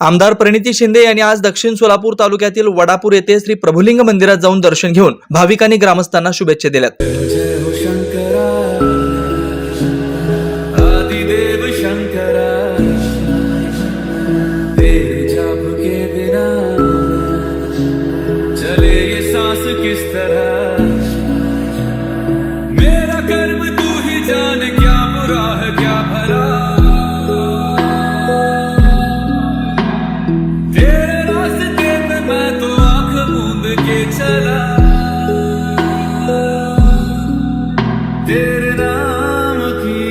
आमदार प्रणिती शिंदे यांनी आज दक्षिण सोलापूर तालुक्यातील वडापूर येथे श्री प्रभुलिंग मंदिरात जाऊन दर्शन घेऊन भाविकांनी ग्रामस्थांना शुभेच्छा दिल्यात। तेरे नाम की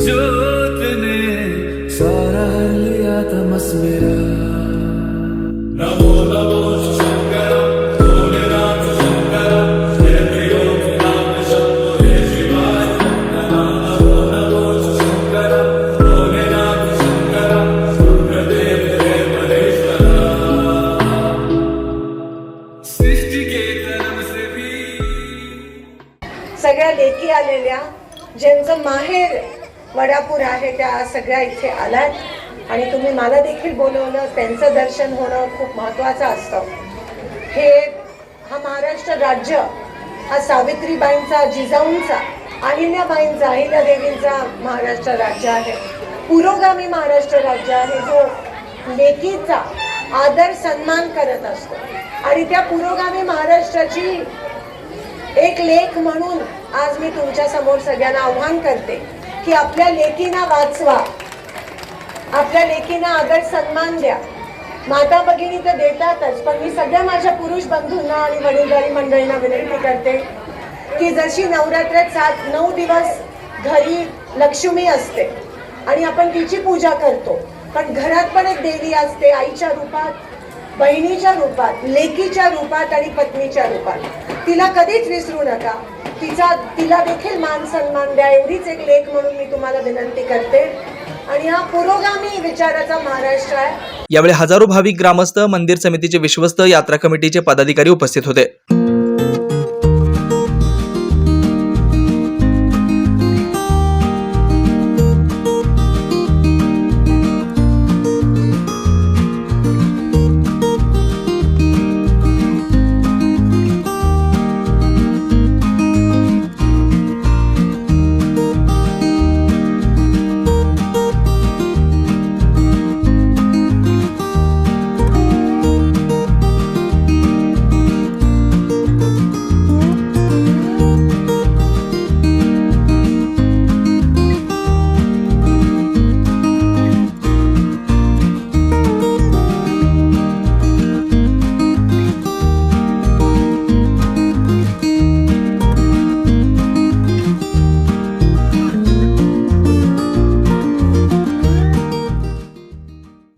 जोत ने सारा लिया तमस मेरा। नमो नमो शंकर भोलेनाथ शंकर जय प्रियो नाम शंभो हे शिवाय। नमो नमो शंकर भोलेनाथ शंकर रुद्रदेव हे महेश्वरा। सृष्टि के कर्म से भी सगळ्या लेकी आलेल्या ज्यांचं माहेर वडापूर आहे त्या सगळ्या इथे आलात आणि तुम्ही मला देखील बोलवलं। त्यांचं दर्शन होणं खूप महत्त्वाचं असतं। हा महाराष्ट्र राज्य हा सावित्रीबाईंचा, जिजाऊंचा, अहिल्याबाईंचा, अहिल्यादेवींचा महाराष्ट्र राज्य आहे। पुरोगामी महाराष्ट्र राज्य आहे जो लेकीचा आदर सन्मान करत असतो आणि त्या पुरोगामी महाराष्ट्राची एक लेख म्हणून आज मी तुमच्या समोर सगळ्यांना आव्हान करते की आपल्या लेकींना वाचवा, आपल्या लेकींना आदर सन्मान द्या। माता भगिनी तर देतातच, पण मी सगळ्या माझ्या पुरुष बंधूंना आणि वडीलधारी मंडळींना विनंती करते की जशी नवरात्रात 9 दिवस घरी लक्ष्मी असते आणि आपण तिची पूजा करतो, पण घरात पण एक देवी असते आईच्या रूपात, बहिणीच्या रूपात, लेकीच्या रूपात आणि पत्नीच्या रूपात। तिला कधीच विसरू नका, तिला देखील मान सन्मान द्या, एवढीच एक लेख म्हणून मी तुम्हाला विनंती करते। आणि हा पुरोगामी विचाराचा महाराष्ट्र आहे। यावेळी हजारो भाविक, ग्रामस्थ, मंदिर समितीचे विश्वस्त, यात्रा कमिटीचे पदाधिकारी उपस्थित होते।